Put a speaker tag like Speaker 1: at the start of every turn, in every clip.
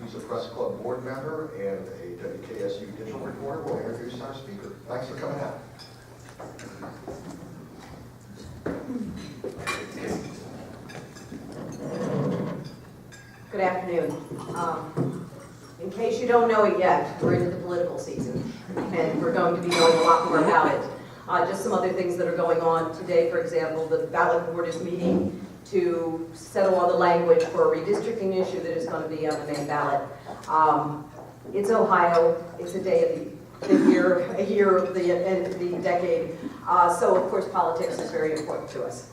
Speaker 1: who's a Press Club board member and a WKSU digital reporter, will introduce our speaker. Thanks for coming out.
Speaker 2: Good afternoon. In case you don't know it yet, we're into the political season, and we're going to be knowing a lot more about it. Just some other things that are going on today, for example, the ballot board is meeting to settle on the language for a redistricting issue that is going to be on the main ballot. It's Ohio. It's a day of the year, a year of the end of the decade. So, of course, politics is very important to us.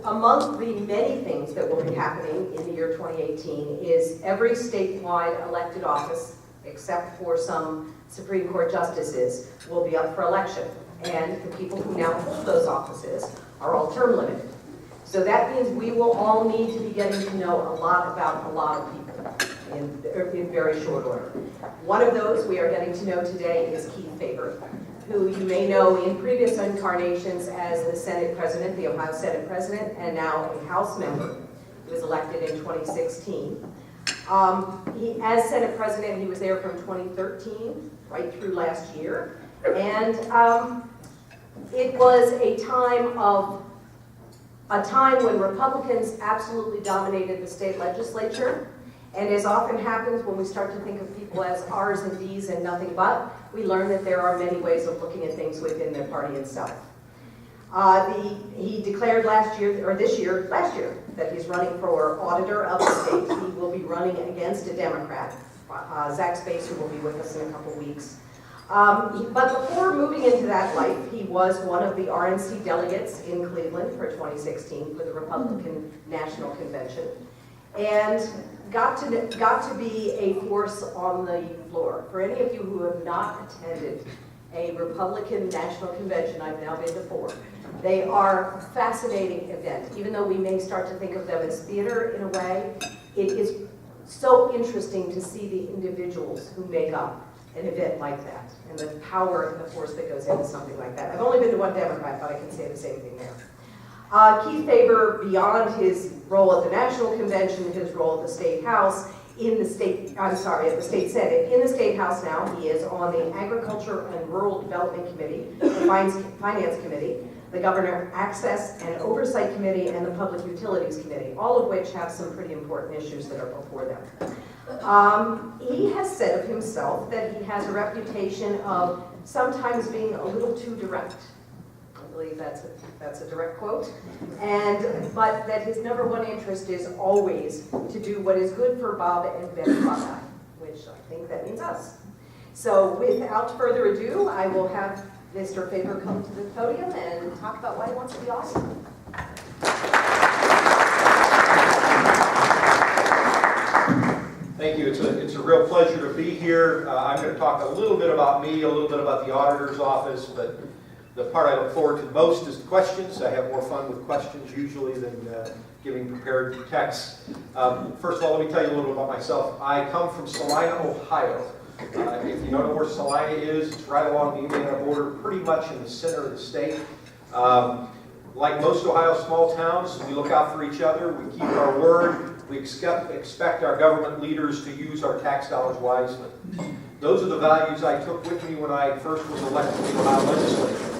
Speaker 2: Among the many things that will be happening in the year 2018 is every statewide elected office, except for some Supreme Court justices, will be up for election. And the people who now hold those offices are all term limited. So that means we will all need to be getting to know a lot about a lot of people in very short order. One of those we are getting to know today is Keith Faber, who you may know in previous incarnations as the Senate President, the Ohio Senate President, and now a House member. He was elected in 2016. As Senate President, he was there from 2013 right through last year. And it was a time when Republicans absolutely dominated the state legislature. And as often happens when we start to think of people as R's and D's and nothing but, we learn that there are many ways of looking at things within their party itself. He declared last year, that he's running for auditor of the state. He will be running against a Democrat, Zach Space, who will be with us in a couple weeks. But before moving into that life, he was one of the RNC delegates in Cleveland for 2016 for the Republican National Convention, and got to be a force on the floor. For any of you who have not attended a Republican National Convention, I've now been to 4. They are a fascinating event. Even though we may start to think of them as theater in a way, it is so interesting to see the individuals who make up an event like that, and the power and the force that goes into something like that. I've only been to one Democrat, but I can say the same thing there. Keith Faber, beyond his role at the National Convention, his role at the State House, at the State Senate. In the State House now, he is on the Agriculture and Rural Development Committee, the Finance Committee, the Governor Access and Oversight Committee, and the Public Utilities Committee, all of which have some pretty important issues that are before them. He has said of himself that he has a reputation of sometimes being a little too direct. I believe that's a direct quote. But that his number one interest is always to do what is good for Bob and Ben Buckeye, which I think that means us. So without further ado, I will have Mr. Faber come to the podium and talk about why he wants to be awesome.
Speaker 3: Thank you. It's a real pleasure to be here. I'm going to talk a little bit about me, a little bit about the auditor's office, but the part I look forward to most is the questions. I have more fun with questions usually than giving prepared texts. First of all, let me tell you a little bit about myself. I come from Salina, Ohio. If you don't know where Salina is, it's right along the Indiana border, pretty much in the center of the state. Like most Ohio small towns, we look out for each other, we keep our word, we expect our government leaders to use our tax dollars wisely. Those are the values I took with me when I first was elected to the Ohio legislature.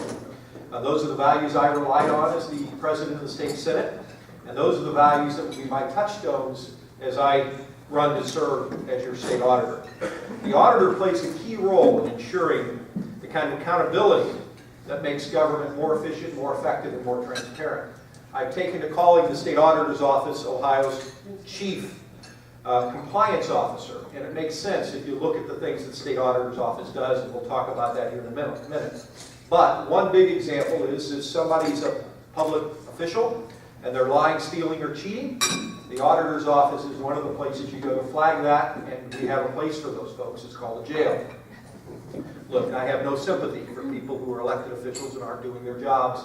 Speaker 3: Those are the values I relied on as the president of the state senate, and those are the values that will be my touchstones as I run to serve as your state auditor. The auditor plays a key role in ensuring the kind of accountability that makes government more efficient, more effective, and more transparent. I've taken to calling the state auditor's office Ohio's chief compliance officer, and it makes sense if you look at the things that the state auditor's office does, and we'll talk about that here in a minute. But one big example is if somebody's a public official and they're lying, stealing, or cheating, the auditor's office is one of the places you go to flag that, and we have a place for those folks. It's called a jail. Look, I have no sympathy for people who are elected officials and aren't doing their jobs.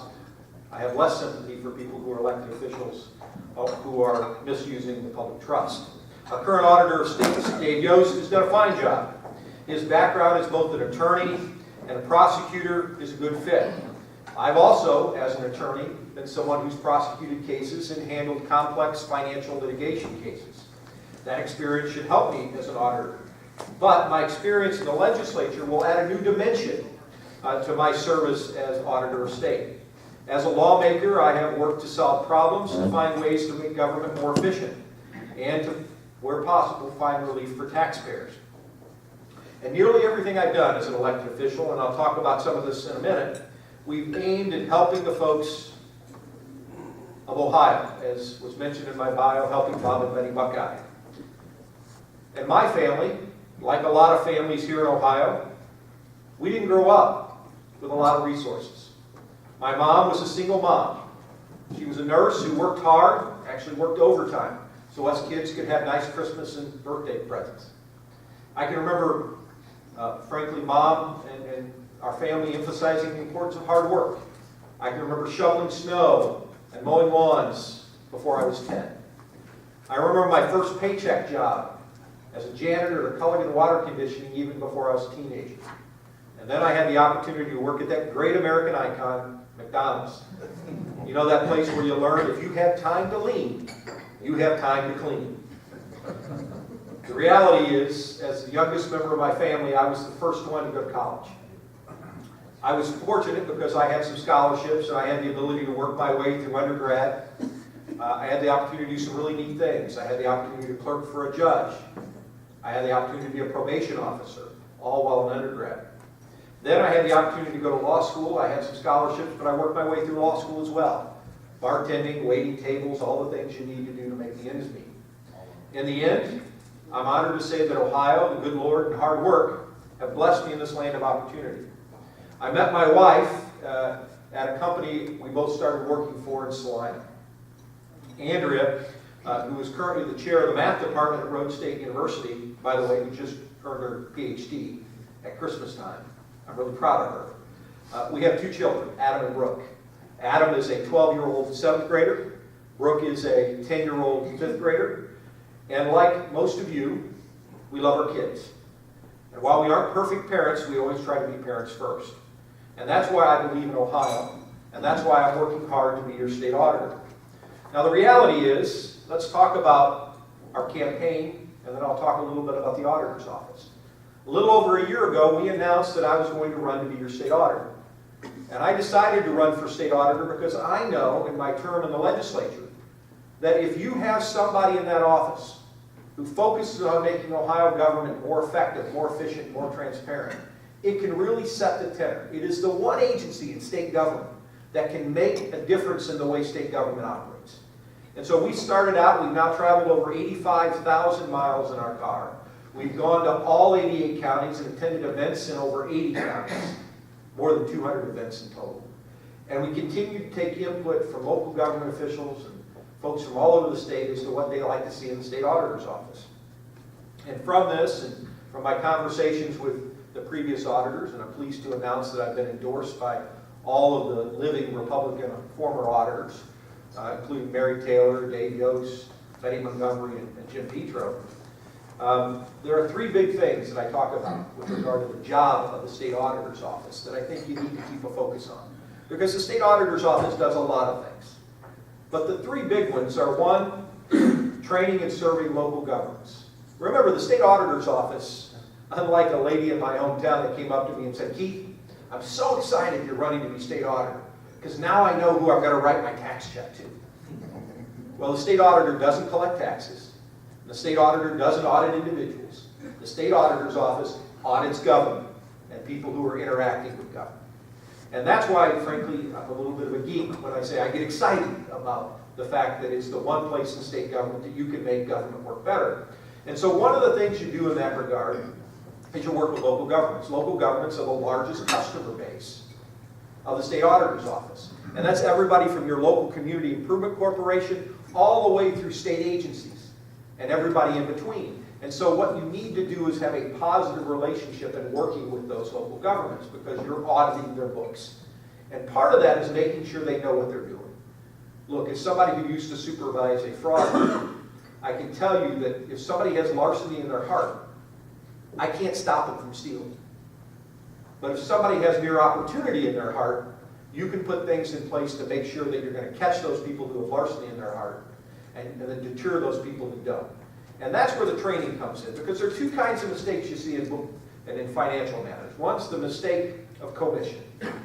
Speaker 3: I have less sympathy for people who are elected officials who are misusing the public trust. Our current auditor of state, Dave Yost, has done a fine job. His background is both an attorney and a prosecutor is a good fit. I've also, as an attorney, been someone who's prosecuted cases and handled complex financial litigation cases. That experience should help me as an auditor. But my experience in the legislature will add a new dimension to my service as auditor of state. As a lawmaker, I have worked to solve problems and find ways to make government more efficient, and to, where possible, find relief for taxpayers. And nearly everything I've done as an elected official, and I'll talk about some of this in a minute, we've aimed at helping the folks of Ohio, as was mentioned in my bio, helping Bob and Betty Buckeye. And my family, like a lot of families here in Ohio, we didn't grow up with a lot of resources. My mom was a single mom. She was a nurse who worked hard, actually worked overtime, so us kids could have nice Christmas and birthday presents. I can remember, frankly, Mom and our family emphasizing the importance of hard work. I can remember shoveling snow and mowing lawns before I was 10. I remember my first paycheck job as a janitor or coloring and water conditioning even before I was a teenager. And then I had the opportunity to work at that great American icon, McDonald's. You know, that place where you learn if you have time to lean, you have time to clean. The reality is, as the youngest member of my family, I was the first one to go to college. I was fortunate because I had some scholarships and I had the ability to work my way through undergrad. I had the opportunity to do some really neat things. I had the opportunity to clerk for a judge. I had the opportunity to be a probation officer, all while an undergrad. Then I had the opportunity to go to law school. I had some scholarships, but I worked my way through law school as well. Bartending, waiting tables, all the things you need to do to make the ends meet. In the end, I'm honored to say that Ohio, the good Lord, and hard work have blessed me in this land of opportunity. I met my wife at a company we both started working for in Salina. Andrea, who is currently the chair of the math department at Rhodes State University, by the way, who just earned her PhD at Christmas time. I'm really proud of her. We have two children, Adam and Brooke. Adam is a 12-year-old 7th grader. Brooke is a 10-year-old 5th grader. And like most of you, we love our kids. And while we aren't perfect parents, we always try to be parents first. And that's why I believe in Ohio, and that's why I'm working hard to be your state auditor. Now the reality is, let's talk about our campaign, and then I'll talk a little bit about the auditor's office. A little over a year ago, we announced that I was going to run to be your state auditor. And I decided to run for state auditor because I know in my term in the legislature that if you have somebody in that office who focuses on making Ohio government more effective, more efficient, more transparent, it can really set the tenor. It is the one agency in state government that can make a difference in the way state government operates. And so we started out, we've now traveled over 85,000 miles in our car. We've gone to all 88 counties and attended events in over 80 counties, more than 200 events in total. And we continue to take input from local government officials and folks from all over the state as to what they like to see in the state auditor's office. And from this, and from my conversations with the previous auditors, and I'm pleased to announce that I've been endorsed by all of the living Republican former auditors, including Mary Taylor, Dave Yost, Betty Montgomery, and Jim Petro. There are three big things that I talk about with regard to the job of the state auditor's office that I think you need to keep a focus on. Because the state auditor's office does a lot of things. But the three big ones are, one, training and serving local governments. Remember, the state auditor's office, unlike a lady in my hometown that came up to me and said, "Keith, I'm so excited you're running to be state auditor, because now I know who I'm going to write my tax check to." Well, the state auditor doesn't collect taxes. The state auditor doesn't audit individuals. The state auditor's office audits government and people who are interacting with government. And that's why, frankly, I'm a little bit of a geek when I say I get excited about the fact that it's the one place in state government that you can make government work better. And so one of the things you do in that regard is you work with local governments. Local governments are the largest customer base of the state auditor's office. And that's everybody from your local community improvement corporation all the way through state agencies and everybody in between. And so what you need to do is have a positive relationship in working with those local governments because you're auditing their books. And part of that is making sure they know what they're doing. Look, as somebody who used to supervise a fraud, I can tell you that if somebody has larceny in their heart, I can't stop them from stealing. But if somebody has mere opportunity in their heart, you can put things in place to make sure that you're going to catch those people who have larceny in their heart and then deter those people who don't. And that's where the training comes in, because there are two kinds of mistakes you see in financial matters. One's the mistake of commission,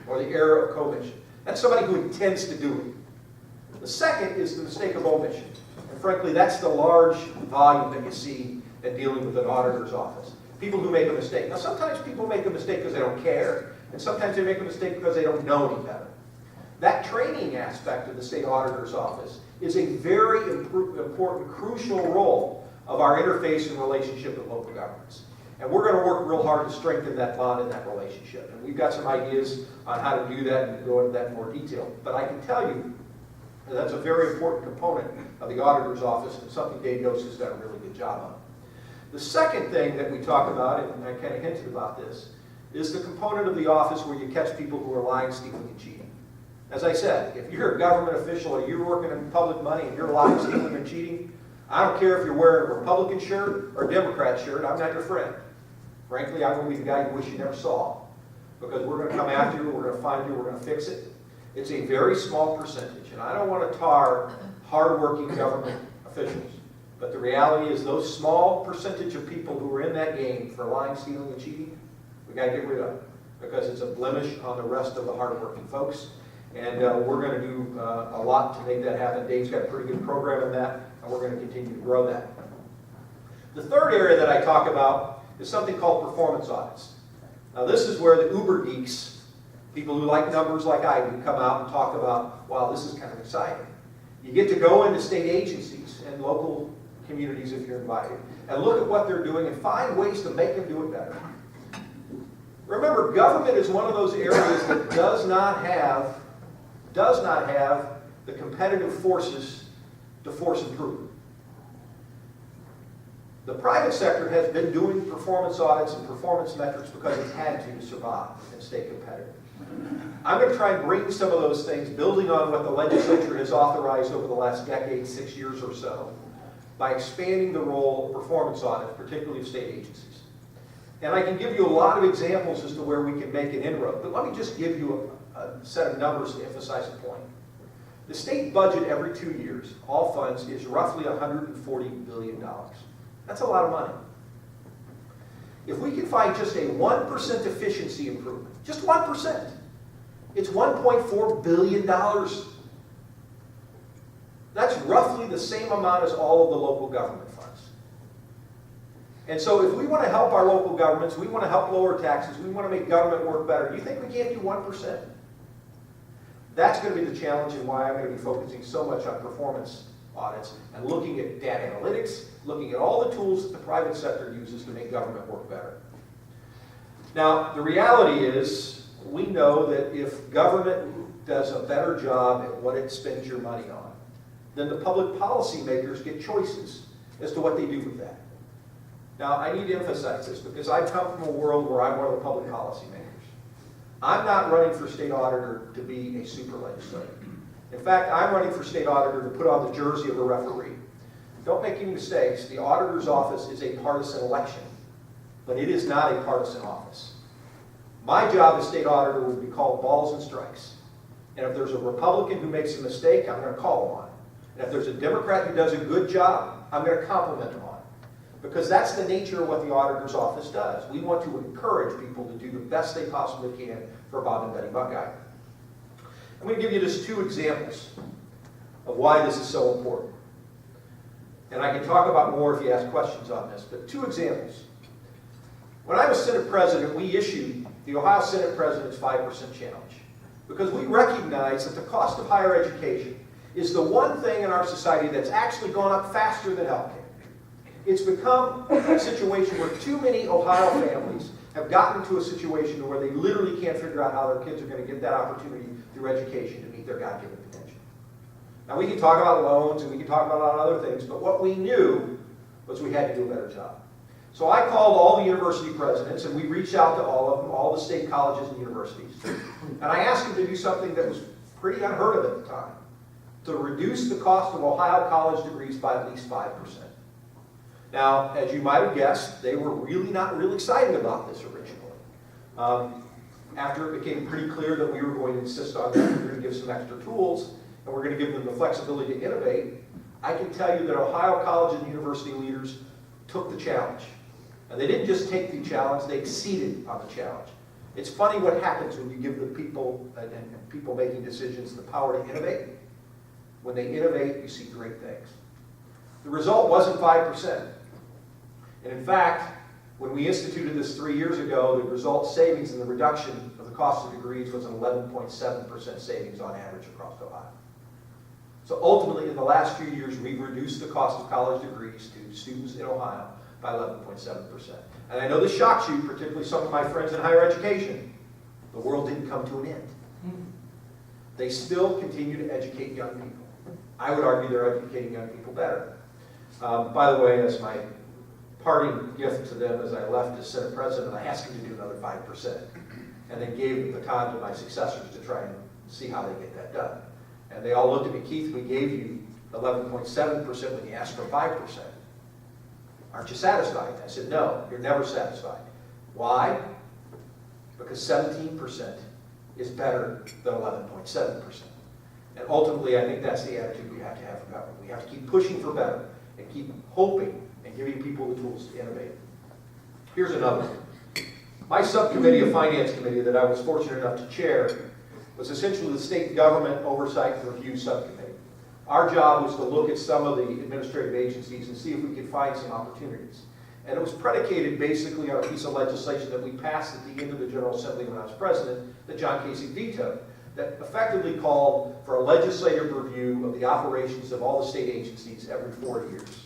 Speaker 3: or the error of commission. That's somebody who intends to do it. The second is the mistake of omission. And frankly, that's the large volume that you see in dealing with an auditor's office. People who make a mistake. Now, sometimes people make a mistake because they don't care, and sometimes they make a mistake because they don't know any better. That training aspect of the state auditor's office is a very important, crucial role of our interface and relationship with local governments. And we're going to work real hard to strengthen that bond and that relationship. And we've got some ideas on how to do that and go into that in more detail. But I can tell you that that's a very important component of the auditor's office and something Dave Dose has done a really good job on. The second thing that we talk about, and I kind of hinted about this, is the component of the office where you catch people who are lying, stealing, and cheating. As I said, if you're a government official or you're working in public money and you're lying, stealing, and cheating, I don't care if you're wearing a Republican shirt or a Democrat shirt, I'm not your friend. Frankly, I'm going to be the guy you wish you never saw, because we're going to come after you, we're going to find you, we're going to fix it. It's a very small percentage, and I don't want to tar hardworking government officials, but the reality is those small percentage of people who are in that game for lying, stealing, and cheating, we got to get rid of, because it's a blemish on the rest of the hardworking folks, and we're going to do a lot to make that happen. Dave's got a pretty good program in that, and we're going to continue to grow that. The third area that I talk about is something called performance audits. Now, this is where the uber geeks, people who like numbers like I do, come out and talk about, wow, this is kind of exciting. You get to go into state agencies and local communities if you're invited, and look at what they're doing and find ways to make them do it better. Remember, government is one of those areas that does not have the competitive forces to force improvement. The private sector has been doing performance audits and performance metrics because it's had to survive and stay competitive. I'm going to try and bring some of those things, building on what the legislature has authorized over the last decade, 6 years or so, by expanding the role of performance audits, particularly of state agencies. And I can give you a lot of examples as to where we can make an inroad, but let me just give you a set of numbers to emphasize a point. The state budget every 2 years, all funds, is roughly $140 billion. That's a lot of money. If we can find just a 1% efficiency improvement, just 1%, it's $1.4 billion. That's roughly the same amount as all of the local government funds. And so if we want to help our local governments, we want to help lower taxes, we want to make government work better, do you think we can't do 1%? That's going to be the challenge, and why I'm going to be focusing so much on performance audits and looking at data analytics, looking at all the tools that the private sector uses to make government work better. Now, the reality is, we know that if government does a better job at what it spends your money on, then the public policy makers get choices as to what they do with that. Now, I need to emphasize this because I come from a world where I'm one of the public policy makers. I'm not running for state auditor to be a super legislator. In fact, I'm running for state auditor to put on the jersey of a referee. Don't make any mistakes. The auditor's office is a partisan election, but it is not a partisan office. My job as state auditor will be called balls and strikes. And if there's a Republican who makes a mistake, I'm going to call him on it. And if there's a Democrat who does a good job, I'm going to compliment him on it. Because that's the nature of what the auditor's office does. We want to encourage people to do the best they possibly can for Bob and Betty Buckeye. I'm going to give you just two examples of why this is so important. And I can talk about more if you ask questions on this, but two examples. When I was Senate President, we issued the Ohio Senate President's 5% challenge because we recognize that the cost of higher education is the one thing in our society that's actually gone up faster than healthcare. It's become a situation where too many Ohio families have gotten to a situation where they literally can't figure out how their kids are going to get that opportunity through education to meet their God-given potential. Now, we can talk about loans and we can talk about a lot of other things, but what we knew was we had to do a better job. So I called all the university presidents and we reached out to all of them, all the state colleges and universities. And I asked them to do something that was pretty unheard of at the time, to reduce the cost of Ohio college degrees by at least 5%. Now, as you might have guessed, they were really not real excited about this originally. After it became pretty clear that we were going to insist on that, we were going to give some extra tools, and we're going to give them the flexibility to innovate, I can tell you that Ohio College and university leaders took the challenge. And they didn't just take the challenge, they exceeded on the challenge. It's funny what happens when you give the people and people making decisions the power to innovate. When they innovate, you see great things. The result wasn't 5%. And in fact, when we instituted this 3 years ago, the result savings in the reduction of the cost of degrees was an 11.7% savings on average across Ohio. So ultimately, in the last few years, we've reduced the cost of college degrees to students in Ohio by 11.7%. And I know this shocks you, particularly some of my friends in higher education. The world didn't come to an end. They still continue to educate young people. I would argue they're educating young people better. By the way, as my parting gift to them as I left as Senate President, I asked them to do another 5%. And then gave the baton to my successors to try and see how they get that done. And they all looked at me, Keith, we gave you 11.7% when you asked for 5%. Aren't you satisfied? I said, no, you're never satisfied. Why? Because 17% is better than 11.7%. And ultimately, I think that's the attitude we have to have for government. We have to keep pushing for better and keep hoping and giving people the tools to innovate. Here's another one. My subcommittee of Finance Committee that I was fortunate enough to chair was essentially the State Government Oversight and Review Subcommittee. Our job was to look at some of the administrative agencies and see if we could find some opportunities. And it was predicated basically on a piece of legislation that we passed at the end of the General Assembly when I was president, that John Casey vetoed, that effectively called for a legislative review of the operations of all the state agencies every 4 years.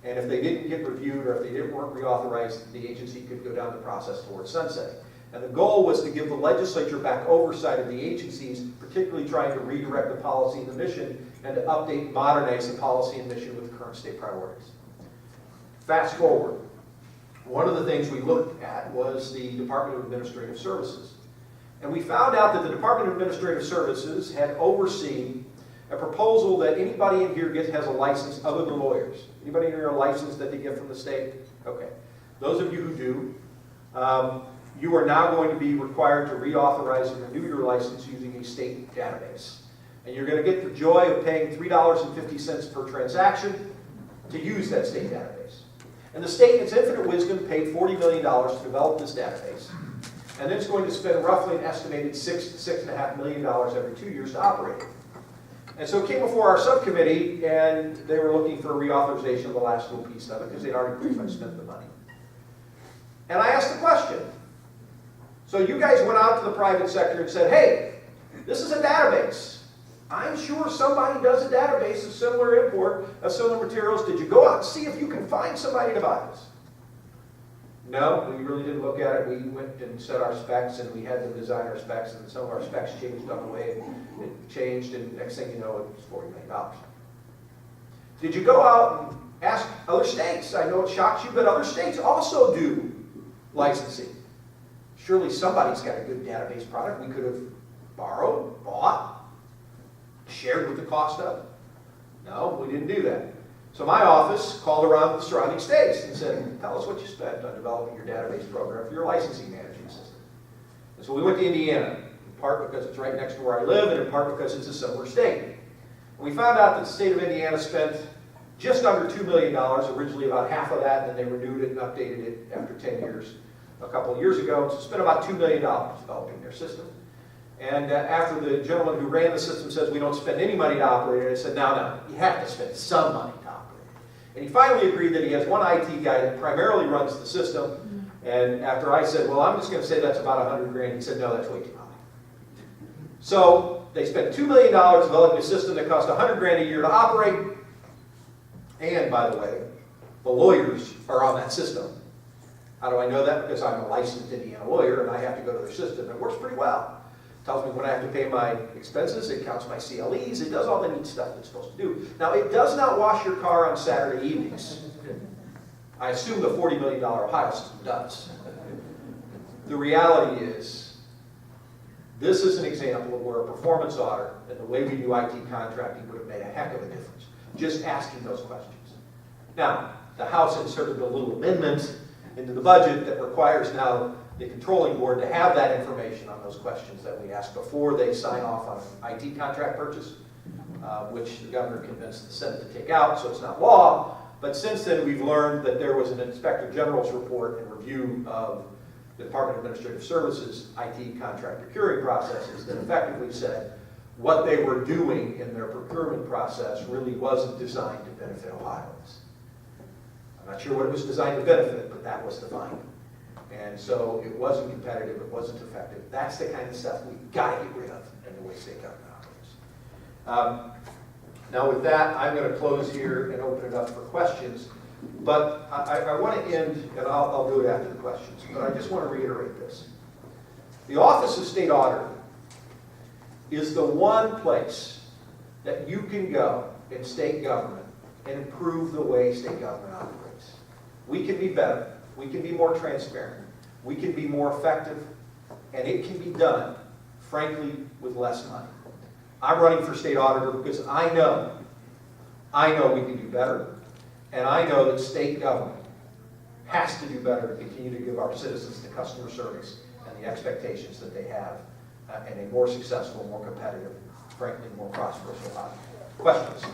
Speaker 3: And if they didn't get reviewed or if they weren't reauthorized, the agency could go down the process towards sunsetting. And the goal was to give the legislature back oversight of the agencies, particularly trying to redirect the policy and the mission and to update and modernize the policy and mission with the current state priorities. Fast forward. One of the things we looked at was the Department of Administrative Services. And we found out that the Department of Administrative Services had overseen a proposal that anybody in here has a license other than lawyers. Anybody in here a license that they get from the state? Okay. Those of you who do, you are now going to be required to reauthorize and renew your license using a state database. And you're going to get the joy of paying $3.50 per transaction to use that state database. And the state, in its infinite wisdom, paid $40 million to develop this database. And then it's going to spend roughly an estimated $6 to $6.5 million every 2 years to operate it. And so it came before our subcommittee, and they were looking for a reauthorization of the last little piece of it because they'd already pretty much spent the money. And I asked the question. So you guys went out to the private sector and said, hey, this is a database. I'm sure somebody does a database of similar import, of similar materials. Did you go out and see if you can find somebody to buy this? No, we really didn't look at it. We went and set our specs, and we had them design our specs, and some of our specs changed on the way. It changed, and next thing you know, it was $40 million. Did you go out and ask other states? I know it shocks you, but other states also do licensing. Surely somebody's got a good database product we could have borrowed, bought, shared with the cost of. No, we didn't do that. So my office called around the surrounding states and said, tell us what you spent on developing your database program for your licensing management system. And so we went to Indiana, in part because it's right next to where I live, and in part because it's a similar state. And we found out that the state of Indiana spent just under $2 million, originally about half of that, and then they renewed it and updated it after 10 years, a couple of years ago. So spent about $2 million developing their system. And after the gentleman who ran the system says we don't spend any money to operate it, I said, no, you have to spend some money to operate it. And he finally agreed that he has one IT guy that primarily runs the system. And after I said, well, I'm just going to say that's about $100 grand, he said, no, that's way too high. So they spent $2 million developing a system that cost $100 grand a year to operate. And by the way, the lawyers are on that system. How do I know that? Because I'm a licensed Indiana lawyer and I have to go to their system. It works pretty well. It tells me when I have to pay my expenses, it counts my CLEs, it does all the neat stuff it's supposed to do. Now, it does not wash your car on Saturday evenings. I assume the $40 million Ohio system does. The reality is, this is an example of where a performance audit and the way we do IT contracting would have made a heck of a difference. Just asking those questions. Now, the House inserted a little amendment into the budget that requires now the controlling board to have that information on those questions that we ask before they sign off on an IT contract purchase. which the governor convinced the Senate to take out, so it's not law. But since then, we've learned that there was an Inspector General's report and review of the Department of Administrative Services IT contract procuring processes that effectively said what they were doing in their procurement process really wasn't designed to benefit Ohioans. I'm not sure what it was designed to benefit, but that was the finding. And so it wasn't competitive, it wasn't effective. That's the kind of stuff we've got to get rid of in the way state government operates. Now with that, I'm going to close here and open it up for questions. But I want to end, and I'll do it after the questions, but I just want to reiterate this. The Office of State Auditor is the one place that you can go in state government and improve the way state government operates. We can be better. We can be more transparent. We can be more effective. And it can be done, frankly, with less money. I'm running for state auditor because I know we can do better. And I know that state government has to do better to continue to give our citizens the customer service and the expectations that they have in a more successful, more competitive, frankly, more prosperous Ohio. Questions?